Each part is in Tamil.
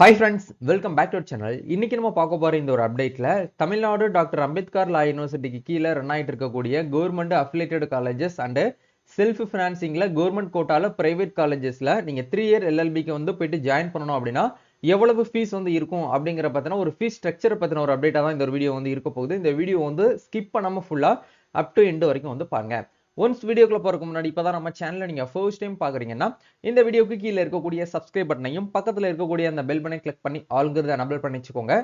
Hi friends, welcome back to our channel. இன்னைக்கு நம்ம பார்க்க போற இந்த ஒரு அப்டேட்ல தமிழ்நாடு டாக்டர் அம்பேத்கர் லா யூனிவர்சிட்டிக்கு கீழே ரன் ஆயிட்டு இருக்கக்கூடிய government affiliated colleges and self ஃபினான்சிங்ல கவர்மெண்ட் கோட்டால பிரைவேட் காலேஜஸ்ல நீங்க 3 இயர் எல்எல்பிக்கு வந்து போயிட்டு ஜாயின் பண்ணணும் அப்படின்னா எவ்வளவு ஃபீஸ் வந்து இருக்கும் அப்படிங்கிற பத்தின ஒரு ஃபீஸ் ஸ்ட்ரக்சர் பத்தின ஒரு அப்டேட்டா தான் இந்த ஒரு வீடியோ வந்து இருக்க போகுது. இந்த வீடியோ வந்து ஸ்கிப் பண்ணாம ஃபுல்லா அப் டு எண்ட் வரைக்கும் வந்து பாருங்க. ஒன்ஸ் வீடியோக்குள்ள போறதுக்கு முன்னாடி இப்பதான் நம்ம சேனலை நீங்க ஃபர்ஸ்ட் டைம் பாக்குறீங்கன்னா இந்த வீடியோக்கு கீழே இருக்கக்கூடிய சப்ஸ்கிரைப் பட்டனையும் பக்கத்துல இருக்கக்கூடிய அந்த பெல் பட்டனை கிளிக் பண்ணி ஆல்ங்கிறத எனபிள் பண்ணி வச்சுக்கோங்க.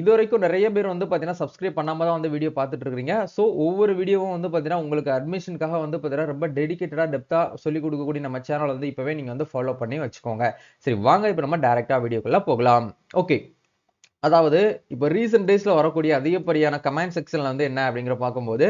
இது வரைக்கும் நிறைய பேர் வந்து பாத்தீங்கன்னா சப்ஸ்கிரைப் பண்ணாம தான் வந்து வீடியோ பார்த்துட்டு இருக்கீங்க. ஸோ ஒவ்வொரு வீடியோவும் வந்து பாத்தீங்கன்னா உங்களுக்கு அட்மிஷனுக்காக வந்து பாத்தீங்கன்னா ரொம்ப டெடிகேட்டடா டெப்தா சொல்லி கொடுக்கக்கூடிய நம்ம சேனல் வந்து இப்பவே நீங்க வந்து ஃபாலோ பண்ணி வச்சுக்கோங்க. சரி வாங்க இப்ப நம்ம டைரக்டா வீடியோக்குள்ள போகலாம். ஓகே, அதாவது இப்போ ரீசெண்ட் டேஸ்ல வரக்கூடிய அதிகப்படியான கமெண்ட் செக்ஷன்ல வந்து என்ன அப்படிங்கிற பார்க்கும்போது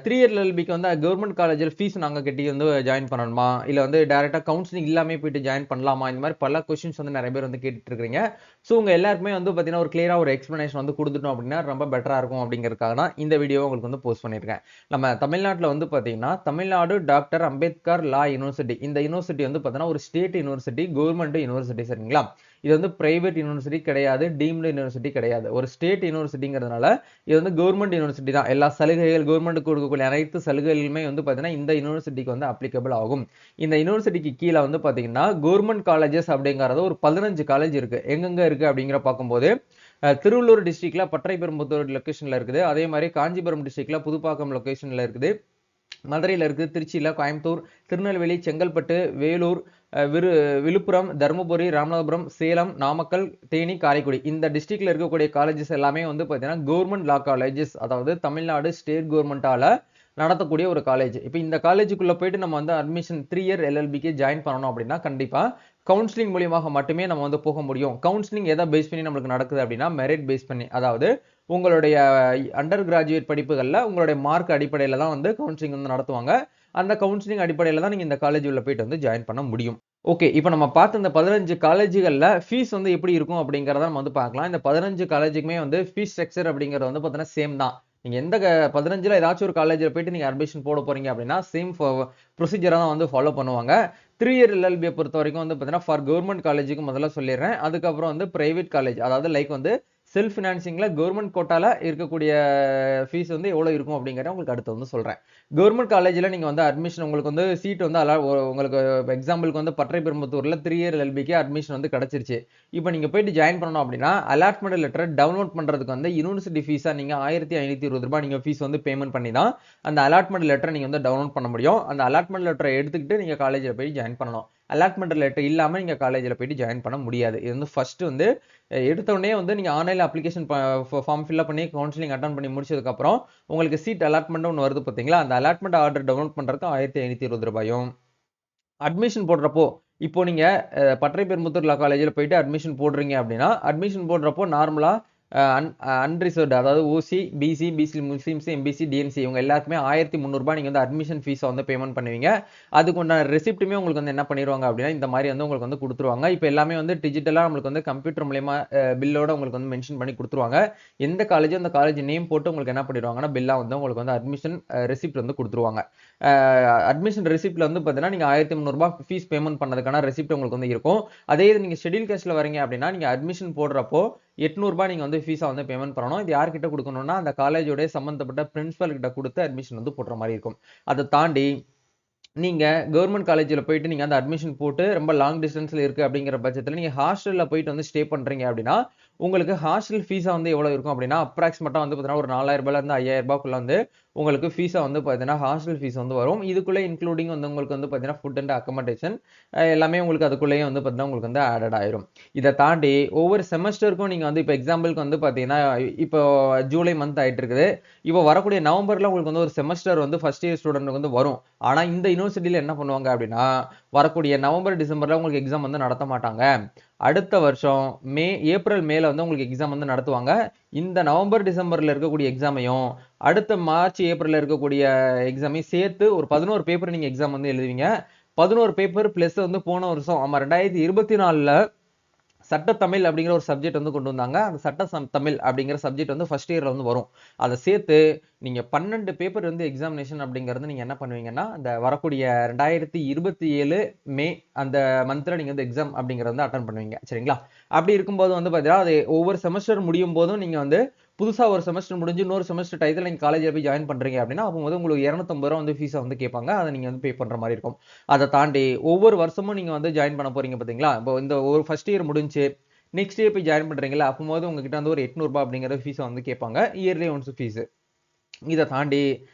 3 இயர் எல்எல்பிக்கு வந்து கவர்மெண்ட் காலேஜில் ஃபீஸ் நாங்கள் கட்டி வந்து ஜாயின் பண்ணணுமா, இல்லை வந்து டைரக்டா கவுன்சிலிங் இல்லாமல் போயிட்டு ஜாயின் பண்ணலாமா, இந்த மாதிரி பல கொஸ்டின்ஸ் வந்து நிறைய பேர் வந்து கேட்டுட்டு இருக்கிறீங்க. ஸோ உங்க எல்லாருக்குமே வந்து பார்த்தீங்கன்னா ஒரு கிளியரா ஒரு எக்ஸ்பிளனேஷன் வந்து கொடுத்துட்டோம் அப்படின்னா ரொம்ப பெட்டரா இருக்கும் அப்படிங்கிறதுக்காக தான் இந்த வீடியோ உங்களுக்கு வந்து போஸ்ட் பண்ணியிருக்கேன். நம்ம தமிழ்நாட்டில் வந்து பார்த்தீங்கன்னா தமிழ்நாடு டாக்டர் அம்பேத்கர் லா யூனிவர்சிட்டி, இந்த யூனிவர்சிட்டி வந்து பார்த்தீங்கன்னா ஒரு ஸ்டேட் யூனிவர்சிட்டி, கவர்மெண்ட் யூனிவர்சிட்டி, சரிங்களா? இது வந்து பிரைவேட் யூனிவர்சிட்டி கிடையாது, டீம்டு யூனிவர்சிட்டி கிடையாது, ஒரு ஸ்டேட் யூனிவர்சிட்டிங்கிறதுனால இது வந்து கவர்மெண்ட் யூனிவர்சிட்டி தான். எல்லா சலுகைகள் கவர்மெண்ட் கொடுக்கக்கூடிய அனைத்து சலுகைகளுமே வந்து பார்த்தீங்கன்னா இந்த யூனிவர்சிட்டிக்கு வந்து அப்ளிகபிள் ஆகும். இந்த யூனிவர்சிட்டிக்கு கீழே வந்து பார்த்தீங்கன்னா கவர்மெண்ட் காலேஜஸ் அப்படிங்கிறது ஒரு 15 காலேஜ் இருக்கு. எங்கெங்க இருக்கு அப்படிங்கிற பார்க்கும்போது திருவள்ளூர் டிஸ்ட்ரிக்ட்ல பற்றைப்பெரும்புத்தூர் லொகேஷன்ல இருக்குது. அதே மாதிரி காஞ்சிபுரம் டிஸ்ட்ரிக்ட்ல புதுப்பாக்கம் லொகேஷன்ல இருக்குது. மதுரையில் இருக்குது, திருச்சியில், கோயம்புத்தூர், திருநெல்வேலி, செங்கல்பட்டு, வேலூர், விழுப்புரம், தருமபுரி, ராமநாதபுரம், சேலம், நாமக்கல், தேனி, காரைக்குடி, இந்த டிஸ்ட்ரிக்ட்ல இருக்கக்கூடிய காலேஜஸ் எல்லாமே வந்து பார்த்தீங்கன்னா கவர்மெண்ட் லா காலேஜஸ், அதாவது தமிழ்நாடு ஸ்டேட் கவர்மெண்டால நடத்தக்கூடிய ஒரு காலேஜ். இப்போ இந்த காலேஜுக்குள்ள போயிட்டு நம்ம வந்து அட்மிஷன் 3 இயர் எல்எல்பிக்கு ஜாயின் பண்ணணும் அப்படின்னா கண்டிப்பா கவுன்சிலிங் மூலியமாக மட்டுமே நம்ம வந்து போக முடியும். கவுன்சிலிங் எதை பேஸ் பண்ணி நம்மளுக்கு நடக்குது அப்படின்னா மெரிட் பேஸ் பண்ணி, அதாவது உங்களுடைய அண்டர் கிராஜுவேட் படிப்புகள்ல உங்களுடைய மார்க் அடிப்படையில தான் வந்து கவுன்சிலிங் வந்து நடத்துவாங்க. அந்த கவுன்சிலிங் அடிப்படையில தான் நீங்க இந்த காலேஜ் உள்ள போயிட்டு வந்து ஜாயின் பண்ண முடியும். ஓகே, இப்போ நம்ம பார்த்த இந்த 15 காலேஜுகள்ல ஃபீஸ் வந்து எப்படி இருக்கும் அப்படிங்கிறத நம்ம வந்து பார்க்கலாம். இந்த 15 காலேஜுக்குமே வந்து ஃபீஸ் ஸ்ட்ரக்சர் அப்படிங்கிறது வந்து பார்த்தீங்கன்னா சேம் தான். நீங்க எந்த 15ல ஏதாச்சும் ஒரு காலேஜில் போயிட்டு நீங்க அட்மிஷன் போட போறீங்க அப்படின்னா சேம் ப்ரொசீஜரா தான் வந்து ஃபாலோ பண்ணுவாங்க. 3 இயர் எல்எல்பியை பொறுத்த வரைக்கும் வந்து பார்த்தீங்கன்னா ஃபார் கவர்மெண்ட் காலேஜுக்கு முதல்ல சொல்லிடுறேன். அதுக்கப்புறம் வந்து பிரைவேட் காலேஜ், அதாவது லைக் வந்து செல்ஃப் ஃபினான்சிங்ல கவர்மெண்ட் கோட்டால இருக்கக்கூடிய ஃபீஸ் வந்து எவ்வளவு இருக்கும் அப்படிங்கறத உங்களுக்கு அடுத்து வந்து சொல்றேன். கவர்மெண்ட் காலேஜ்ல நீங்க வந்து அட்மிஷன் உங்களுக்கு வந்து சீட் வந்து உங்களுக்கு எக்ஸாம்பிளுக்கு வந்து பற்றைப்பெரும்புத்தூர்ல 3 இயர் எல்எல்பிக்கு அட்மிஷன் வந்து கிடைச்சிருச்சு. இப்போ நீங்க போயிட்டு ஜாயின் பண்ணணும் அப்படின்னா அலாட்மெண்ட் லெட்டர் டவுன்லோட் பண்றதுக்கு வந்து யூனிவர்சிட்டி ஃபீஸா நீங்க 1520 ரூபாய் நீங்க ஃபீஸ் வந்து பேமெண்ட் பண்ணி தான் அந்த அலாட்மெண்ட் லெட்டரை நீங்க வந்து டவுன்லோட் பண்ண முடியும். அந்த அலாட்மெண்ட் லெட்டரை எடுத்துக்கிட்டு நீங்க காலேஜில் போய் ஜாயின் பண்ணணும். அலாட்மெண்ட் லெட்டர் இல்லாம நீங்க காலேஜில் போயிட்டு ஜாயின் பண்ண முடியாது. இது வந்து ஃபர்ஸ்ட் வந்து எடுத்த உடனே வந்து நீங்க ஆன்லைன்ல அப்ளிகேஷன் ஃபார்ம் ஃபில் பண்ணி கவுன்சிலிங் அட்டன் பண்ணி முடிச்சதுக்கு அப்புறம் உங்களுக்கு சீட் அலாட்மெண்ட் ஒன்று வருது பாத்தீங்களா, அந்த அலாட்மெண்ட் ஆர்டர் டவுன்லோட் பண்றதுக்கு 1520 ரூபாயும். அட்மிஷன் போடுறப்போ இப்போ நீங்க பற்றைப்பெரும்புத்தூர் லா காலேஜில் போயிட்டு அட்மிஷன் போடுறீங்க அப்படின்னா அட்மிஷன் போடுறப்போ நார்மலா அன்ரிசர்வ்டு, அதாவது OC, BC, BC Muslims, MBC, DNC இவங்க எல்லாருக்குமே 1300 ரூபாய் நீங்க வந்து அட்மிஷன் ஃபீஸை வந்து பேமெண்ட் பண்ணுவீங்க. அதுக்கு உண்டான ரெசிப்ட்டுமே உங்களுக்கு வந்து என்ன பண்ணிடுவாங்க அப்படின்னா இந்த மாதிரி வந்து உங்களுக்கு வந்து கொடுத்துருவாங்க. இப்போ எல்லாமே வந்து டிஜிட்டலா நம்மளுக்கு வந்து கம்ப்யூட்டர் மூலமா பில்லோட உங்களுக்கு வந்து மென்ஷன் பண்ணி கொடுத்துருவாங்க. எந்த காலேஜோ அந்த காலேஜ் நேம் போட்டு உங்களுக்கு என்ன பண்ணிடுவாங்கன்னா பில்லா வந்து உங்களுக்கு வந்து அட்மிஷன் ரெசிப்ட் வந்து கொடுத்துருவாங்க. அட்மிஷன் ரெசிப்ட்ல வந்து பார்த்தீங்கன்னா நீங்க 1300 ரூபாய் ஃபீஸ் பேமெண்ட் பண்ணதுக்கான ரெசிப்ட் உங்களுக்கு வந்து இருக்கும். அதே இது நீங்க ஷெட்யூல் காஸ்ட்ல வரீங்க அப்படின்னா நீங்க அட்மிஷன் போடுறப்போ 800 ரூபாய் நீங்க வந்து ஃபீஸா வந்து பேமெண்ட் பண்ணணும். இது யார்கிட்ட கொடுக்கணும்னா அந்த காலேஜோட சம்பந்தப்பட்ட பிரின்சிபல் கிட்ட கொடுத்து அட்மிஷன் வந்து போடுற மாதிரி இருக்கும். அதை தாண்டி நீங்க கவர்மெண்ட் காலேஜில் போயிட்டு நீங்க அந்த அட்மிஷன் போட்டு ரொம்ப லாங் டிஸ்டன்ஸ்ல இருக்கு அப்படிங்கிற பட்சத்தில் நீங்க ஹாஸ்டல்ல போயிட்டு வந்து ஸ்டே பண்றீங்க அப்படின்னா உங்களுக்கு ஹாஸ்டல் ஃபீஸா வந்து எவ்வளவு இருக்கும் அப்படின்னா அப்ராக்சிமேட்டா வந்து பார்த்தீங்கன்னா ஒரு 4000 ரூபாயில இருந்து 5000 ரூபாய்க்குள்ள வந்து உங்களுக்கு ஃபீஸா வந்து பார்த்தீங்கன்னா ஹாஸ்டல் ஃபீஸ் வந்து வரும். இதுக்குள்ள இன்க்ளூடிங் வந்து உங்களுக்கு வந்து பார்த்தீங்கன்னா ஃபுட் அண்ட் அக்கமடேஷன் எல்லாமே உங்களுக்கு அதுக்குள்ளேயே வந்து பார்த்தீங்கன்னா உங்களுக்கு வந்து ஆடட் ஆயிரும். இதை தாண்டி ஒவ்வொரு செமஸ்டருக்கும் நீங்க வந்து இப்போ எக்ஸாம்பிளுக்கு வந்து பார்த்தீங்கன்னா இப்போ ஜூலை மந்த் ஆயிட்டு இருக்குது. இப்போ வரக்கூடிய நவம்பர்ல உங்களுக்கு வந்து ஒரு செமஸ்டர் வந்து ஃபர்ஸ்ட் இயர் ஸ்டூடெண்ட் வந்து வரும். ஆனா இந்த யூனிவர்சிட்டியில என்ன பண்ணுவாங்க அப்படின்னா வரக்கூடிய நவம்பர் டிசம்பர்ல உங்களுக்கு எக்ஸாம் வந்து நடத்த மாட்டாங்க. அடுத்த வருஷம் ஏப்ரல் மேல வந்து உங்களுக்கு எக்ஸாம் வந்து நடத்துவாங்க. இந்த நவம்பர் டிசம்பர்ல இருக்கக்கூடிய எக்ஸாமையும் அடுத்த மார்ச் ஏப்ரல்ல இருக்கக்கூடிய எக்ஸாமையும் சேர்த்து ஒரு 11 பேப்பர் நீங்க எக்ஸாம் வந்து எழுதுவீங்க. 11 பேப்பர் பிளஸ் வந்து போன வருஷம் 2024ல சட்ட தமிழ் அப்படிங்கிற ஒரு சப்ஜெக்ட் வந்து கொண்டு வந்தாங்க. அந்த தமிழ் அப்படிங்கிற சப்ஜெக்ட் வந்து ஃபர்ஸ்ட் இயர்ல வந்து வரும். அதை சேர்த்து நீங்க 12 பேப்பர் வந்து எக்ஸாமினேஷன் அப்படிங்கிறது நீங்க என்ன பண்ணுவீங்கன்னா, அந்த வரக்கூடிய 2027 மே அந்த மந்த்ல நீங்க வந்து எக்ஸாம் அப்படிங்கறத வந்து அட்டெண்ட் பண்ணுவீங்க. சரிங்களா? அப்படி இருக்கும்போது வந்து பாத்தீங்கன்னா, அது ஒவ்வொரு செமஸ்டர் முடியும் போதும் நீங்க வந்து புதுசா ஒரு செமஸ்டர் முடிஞ்சு இன்னொரு செமஸ்டர் டயத்துல நீங்க காலேஜ்ல போய் ஜாயின் பண்றீங்க அப்படின்னா, அப்போ வந்து உங்களுக்கு 250 ரூபா வந்து ஃபீஸா வந்து கேட்பாங்க. அதை நீங்க வந்து பே பண்ற மாதிரி இருக்கும். அதை தாண்டி ஒவ்வொரு வருஷமும் நீங்க வந்து ஜாயின் பண்ண போறீங்க பாத்தீங்களா? இப்போ இந்த ஒரு ஃபர்ஸ்ட் இயர் முடிஞ்சு நெக்ஸ்ட் இயர் போய் ஜாயின் பண்றீங்களா? அப்போது உங்ககிட்ட வந்து ஒரு 800 ரூபாய் அப்படிங்கிற ஃபீஸை வந்து கேட்பாங்க. Yearly once fees. இதை தாண்டி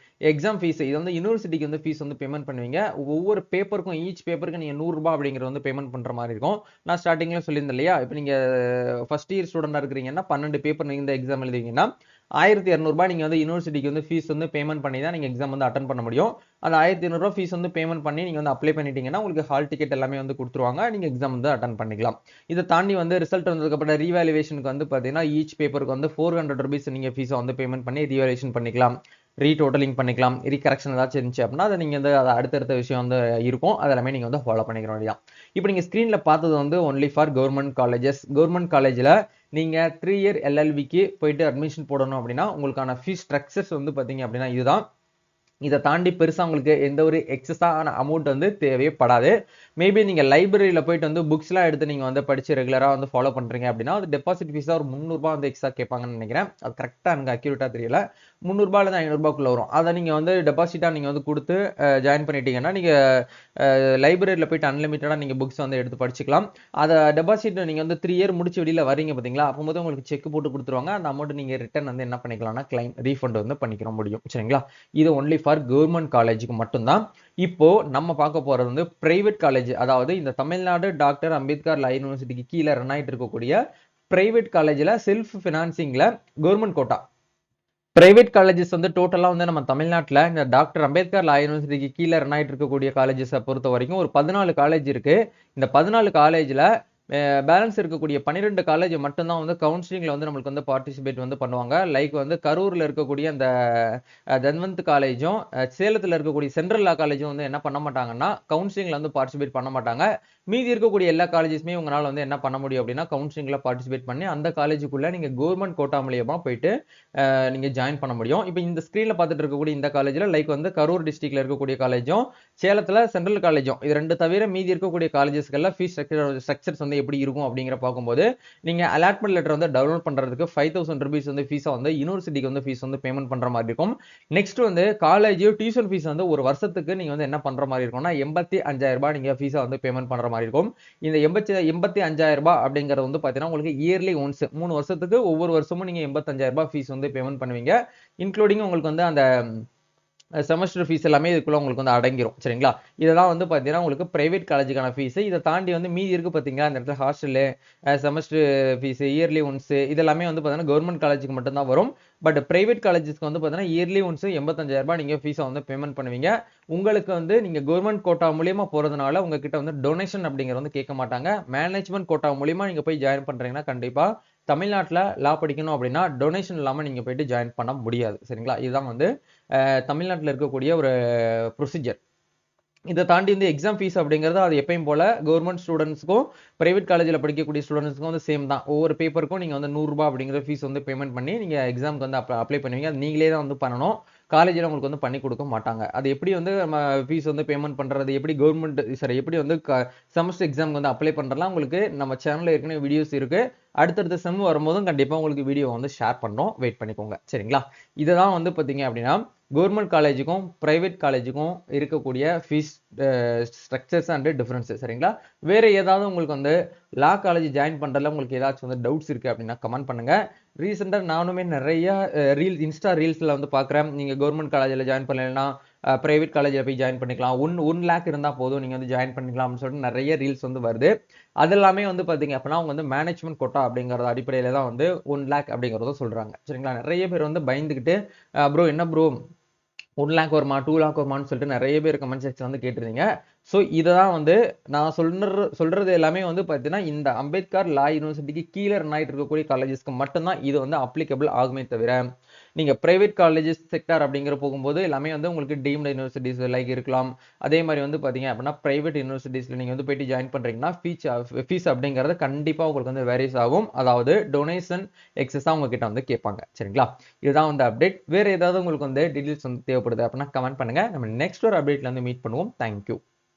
எக்ஸாம் ஃபீஸ் இது வந்து யூனிவர்சிட்டிக்கு வந்து ஃபீஸ் வந்து பேமெண்ட் பண்ணுவீங்க. ஒவ்வொரு பேப்பருக்கும் ஈச் பேப்பருக்கு நீங்க 100 ரூபாய் அப்படிங்கிறது வந்து பேமெண்ட் பண்ற மாதிரி இருக்கும். நான் ஸ்டார்டிங்ல சொல்லியிருந்தேன் இல்லையா? இப்போ நீங்க ஃபர்ஸ்ட் இயர் ஸ்டூடெண்டா இருக்கிறீங்கன்னா 12 பேப்பர் நீங்க இந்த எக்ஸாம் எழுதுவீங்கன்னா 1200 ரூபாய் நீங்க வந்து யூனிவர்சிட்டிக்கு வந்து ஃபீஸ் வந்து பேமெண்ட் பண்ணி தான் நீங்க எக்ஸாம் வந்து அட்டெண்ட் பண்ண முடியும். அந்த 1200 ரூபாய் ஃபீஸ் வந்து பேமெண்ட் பண்ணி நீங்க வந்து அப்ளை பண்ணிட்டீங்கன்னா உங்களுக்கு ஹால் டிக்கெட் எல்லாமே வந்து கொடுத்துருவாங்க. நீங்க எக்ஸாம் வந்து அட்டெண்ட் பண்ணிக்கலாம். இதை தாண்டி வந்து ரிசல்ட் வந்ததுக்கு அப்புறம் ரீவேல்யூவேஷனுக்கு வந்து பாத்தீங்கன்னா ஈச் பேப்பருக்கு வந்து 400 ரூபீஸ் நீங்க ஃபீஸை வந்து பேமெண்ட் பண்ணி ரீவேல்யூவேஷன் பண்ணிக்கலாம். ரீடோட்டலிங் பண்ணிக்கலாம். ரீகரெக்ஷன் ஏதாச்சும் இருந்துச்சு அப்படின்னா அதை நீங்க வந்து அடுத்தடுத்த விஷயம் வந்து இருக்கும். அதெல்லாமே நீங்க வந்து ஃபாலோ பண்ணிக்கிற வேண்டியதான். இப்போ நீங்க ஸ்கிரீன்ல பார்த்தது வந்து only for government colleges. Government காலேஜ்ல நீங்க 3 இயர் எல்எல்பிக்கு போயிட்டு அட்மிஷன் போடணும் அப்படின்னா உங்களுக்கான ஃபீஸ் ஸ்ட்ரக்சர்ஸ் வந்து பாத்தீங்க அப்படின்னா இதுதான். இதை தாண்டி பெருசா உங்களுக்கு எந்த ஒரு எக்ஸஸான அமௌண்ட் வந்து தேவைப்படாது. மேபி நீங்க லைப்ரரியில போயிட்டு வந்து புக்ஸ் எல்லாம் எடுத்து நீங்க வந்து படிச்சு ரெகுலரா வந்து ஃபாலோ பண்றீங்க அப்படின்னா அது டெபாசிட் ஃபீஸா ஒரு 300 ரூபாய் வந்து எக்ஸ்ட்ரா கேட்பாங்கன்னு நினைக்கிறேன். அது கரெக்டா எனக்கு அக்யூரேட்டா தெரியல. 300 ரூபாயில இருந்து 500 ரூபாய்க்குள்ள வரும். அதை நீங்க வந்து டெபாசிட்டா நீங்க வந்து கொடுத்து ஜாயின் பண்ணிட்டீங்கன்னா நீங்க லைப்ரரியில போயிட்டு அன்லிமிட்டடா நீங்க புக்ஸ் வந்து எடுத்து படிச்சுக்கலாம். அதை டெபாசிட் நீங்க வந்து 3 இயர் முடிச்சு வெளியில வரீங்க பாத்தீங்களா? அப்போது உங்களுக்கு செக் போட்டு கொடுத்துருவாங்க. அந்த அமௌண்ட் நீங்க ரிட்டர்ன் வந்து என்ன பண்ணிக்கலாம்னா கிளைம் ரீஃபண்ட் வந்து பண்ணிக்கிற முடியும். சரிங்களா? இது ஒன்லி ஃபார் கவர்மெண்ட் காலேஜுக்கு மட்டும்தான். இப்போ நம்ம பார்க்க போறது வந்து பிரைவேட் காலேஜ். அதாவது இந்த தமிழ்நாடு டாக்டர் அம்பேத்கர் லா யூனிவர்சிட்டிக்கு கீழே ரன் ஆயிட்டு இருக்கக்கூடிய பிரைவேட் காலேஜ்ல செல்ஃப் பினான்சிங்ல கவர்மெண்ட் கோட்டா. பிரைவேட் காலேஜஸ் வந்து டோட்டலா வந்து நம்ம தமிழ்நாட்டுல இந்த டாக்டர் அம்பேத்கர் லா யூனிவர்சிட்டிக்கு கீழே ரன் ஆயிட்டு இருக்கக்கூடிய காலேஜஸை பொறுத்த வரைக்கும் ஒரு 14 காலேஜ் இருக்கு. இந்த 14 காலேஜ்ல பேலன்ஸ் இருக்கக்கூடிய 12 காலேஜ் மட்டும்தான் வந்து கவுன்சிலிங்ல வந்து நம்மளுக்கு வந்து பார்ட்டிசிபேட் வந்து பண்ணுவாங்க. லைக் வந்து கரூர்ல இருக்கக்கூடிய அந்த தன்வந்த் காலேஜும் சேலத்துல இருக்கக்கூடிய சென்ட்ரல் லா காலேஜும் வந்து என்ன பண்ண மாட்டாங்கன்னா கவுன்சிலிங்ல வந்து பார்ட்டிசிபேட் பண்ண மாட்டாங்க. மீதி இருக்கக்கூடிய எல்லா காலேஜஸ்மே உங்களால வந்து என்ன பண்ண முடியும் அப்படின்னா கவுன்சிலிங்ல பார்ட்டிசிபேட் பண்ணி அந்த காலேஜுக்குள்ள நீங்க கவர்மெண்ட் கோட்டா மூலியமா போயிட்டு நீங்க ஜாயின் பண்ண முடியும். இப்போ இந்த ஸ்கிரீன்ல பார்த்துட்டு இருக்கக்கூடிய இந்த காலேஜ்ல லைக் வந்து கரூர் டிஸ்ட்ரிக்ட்ல இருக்கக்கூடிய காலேஜும் சேலத்துல சென்ட்ரல் காலேஜும் இது ரெண்டு தவிர மீதி இருக்கக்கூடிய காலேஜஸ்கெல்லாம் ஃபீஸ் ஸ்ட்ரக்சர்ஸ் வந்து எப்படி இருக்கும் அப்படிங்கிற பார்க்கும்போது நீங்க அலாட்மெண்ட் லெட்டர் வந்து டவுன்லோட் பண்றதுக்கு 5000 ரூபீஸ் வந்து ஃபீஸா வந்து யூனிவர்சிட்டிக்கு வந்து ஃபீஸ் வந்து பேமெண்ட் பண்ற மாதிரி இருக்கும். நெக்ஸ்ட் வந்து காலேஜ் டியூஷன் ஃபீஸ் வந்து ஒரு வருஷத்துக்கு நீங்க வந்து என்ன பண்ற மாதிரி இருக்கும்னா 85,000 ரூபாய் நீங்க ஃபீஸா வந்து பேமெண்ட் பண்ற மாதிரி இருக்கும். இந்த 85,000 ரூபாய் அப்படிங்கறது வந்து பாத்தீங்கன்னா உங்களுக்கு இயர்லி ஒன்ஸ் 3 வருஷத்துக்கு ஒவ்வொரு வருஷமும் நீங்க 85,000 ரூபாய் ஃபீஸ் வந்து பேமெண்ட் பண்ணுவீங்க. இன்க்ளூடிங் உங்களுக்கு வந்து அந்த செமஸ்டர் ஃபீஸ் எல்லாமே இதுக்குள்ள உங்களுக்கு வந்து அடங்கிரும். சரிங்களா? இதெல்லாம் வந்து பாத்தீங்கன்னா உங்களுக்கு பிரைவேட் காலேஜுக்கான ஃபீஸ். இதை தாண்டி வந்து மீதி இருக்கு பாத்தீங்களா இந்த இடத்துல hostel semester fees yearly once இதெல்லாமே வந்து பாத்தீங்கன்னா கவர்மெண்ட் காலேஜுக்கு மட்டும் தான் வரும். பட் பிரைவேட் காலேஜஸ்க்கு வந்து பாத்தீங்கன்னா இயர்லி ஒன்ஸ் 85,000 ரூபாய் நீங்க ஃபீஸை வந்து பேமெண்ட் பண்ணுவீங்க. உங்களுக்கு வந்து நீங்க கவர்மெண்ட் கோட்டா மூலியமா போறதுனால உங்ககிட்ட வந்து டொனேஷன் அப்படிங்கிறது வந்து கேட்க மாட்டாங்க. மேனேஜ்மெண்ட் கோட்டா மூலியமா நீங்க போய் ஜாயின் பண்றீங்கன்னா கண்டிப்பா தமிழ்நாட்டுல லா படிக்கணும் அப்படின்னா டொனேஷன் இல்லாம நீங்க போயிட்டு ஜாயின் பண்ண முடியாது. சரிங்களா? இதுதான் வந்து தமிழ்நாட்டில் இருக்கக்கூடிய ஒரு ப்ரொசீஜர். இதை தாண்டி வந்து எக்ஸாம் ஃபீஸ் அப்படிங்கிறது அது எப்பயும் போல கவர்மெண்ட் ஸ்டூடெண்ட்ஸ்க்கும் பிரைவேட் காலேஜில் படிக்கக்கூடிய ஸ்டூடெண்ட்ஸ்க்கும் வந்து சேம் தான். ஒவ்வொரு பேப்பருக்கும் நீங்கள் வந்து 100 ரூபாய் அப்படிங்கிற ஃபீஸ் வந்து பேமெண்ட் பண்ணி நீங்கள் எக்ஸாமுக்கு வந்து அப்ளை பண்ணுவீங்க. அது நீங்களே தான் வந்து பண்ணணும். காலேஜில் உங்களுக்கு வந்து பண்ணி கொடுக்க மாட்டாங்க. அது எப்படி வந்து நம்ம ஃபீஸ் வந்து பேமெண்ட் பண்ணுறது எப்படி கவர்மெண்ட் எப்படி வந்து செமஸ்டர் எக்ஸாமுக்கு வந்து அப்ளை பண்ணுறலாம் உங்களுக்கு நம்ம சேனலில் ஏற்கனவே வீடியோஸ் இருக்கு. அடுத்தடுத்த செம் வரும்போதும் கண்டிப்பாக உங்களுக்கு வீடியோ வந்து ஷேர் பண்ணோம். வெயிட் பண்ணிக்கோங்க. சரிங்களா? இதை தான் வந்து பார்த்தீங்க அப்படின்னா கவர்மெண்ட் காலேஜுக்கும் பிரைவேட் காலேஜுக்கும் இருக்கக்கூடிய ஃபீஸ் ஸ்ட்ரக்சர்ஸ் அண்ட் டிஃபரன்ஸஸ். சரிங்களா? வேற ஏதாவது உங்களுக்கு வந்து லா காலேஜ் ஜாயின் பண்றதுல உங்களுக்கு ஏதாச்சும் வந்து டவுட்ஸ் இருக்கு அப்படின்னா கமெண்ட் பண்ணுங்க. ரீசெண்டா நானுமே நிறைய இன்ஸ்டா ரீல்ஸ்ல வந்து பாக்குறேன். நீங்க கவர்மெண்ட் காலேஜ்ல ஜாயின் பண்ணலைன்னா பிரைவேட் காலேஜில் போய் ஜாயின் பண்ணிக்கலாம். 1 லேக் இருந்தால் போதும் நீங்கள் வந்து ஜாயின் பண்ணிக்கலாம்னு சொல்லிட்டு நிறைய ரீல்ஸ் வந்து வருது. அது எல்லாமே வந்து பார்த்தீங்க அப்படின்னா அவங்க வந்து மேனேஜ்மெண்ட் கோட்டா அப்படிங்கிறது அடிப்படையில் தான் வந்து 1 லேக் அப்படிங்கிறத சொல்கிறாங்க. சரிங்களா? நிறைய பேர் வந்து பயந்துக்கிட்டு ப்ரோ என்ன ப்ரோ 1 லேக் வருமா 2 லேக் வருமானு சொல்லிட்டு நிறைய பேர் கமெண்ட் செக்ஷன் வந்து கேட்டிருந்தீங்க. ஸோ இதை தான் வந்து நான் சொல்றது எல்லாமே வந்து பார்த்தீங்கன்னா இந்த அம்பேத்கர் லா யூனிவர்சிட்டிக்கு கீழே ரன் ஆகிட்டு இருக்கக்கூடிய காலேஜஸ்க்கு மட்டும்தான் இது வந்து அப்ளிகபிள் ஆகுமே தவிர நீங்க பிரைவேட் காலேஜஸ் செக்டார் அப்படிங்கிற போகும்போது எல்லாமே வந்து உங்களுக்கு டீம்டு யூனிவர்சிட்டிஸ் லைக் இருக்கலாம். அதே மாதிரி வந்து பார்த்தீங்க அப்படின்னா, பிரைவேட் யூனிவர்சிட்டிஸ்ல நீங்க வந்து போயிட்டு ஜாயின் பண்றீங்கன்னா, ஃபீஸ் அப்படிங்கிறது கண்டிப்பா உங்களுக்கு வந்து வேரிஸ் ஆகும். அதாவது டொனேஷன் எக்ஸஸா உங்ககிட்ட வந்து கேட்பாங்க. சரிங்களா? இதுதான் வந்து அப்டேட். வேற ஏதாவது உங்களுக்கு வந்து டீடைல்ஸ் வந்து தேவைப்படுது அப்படின்னா கமெண்ட் பண்ணுங்க. நம்ம நெக்ஸ்ட் ஒரு அப்டேட்ல வந்து மீட் பண்ணுவோம். Thank you.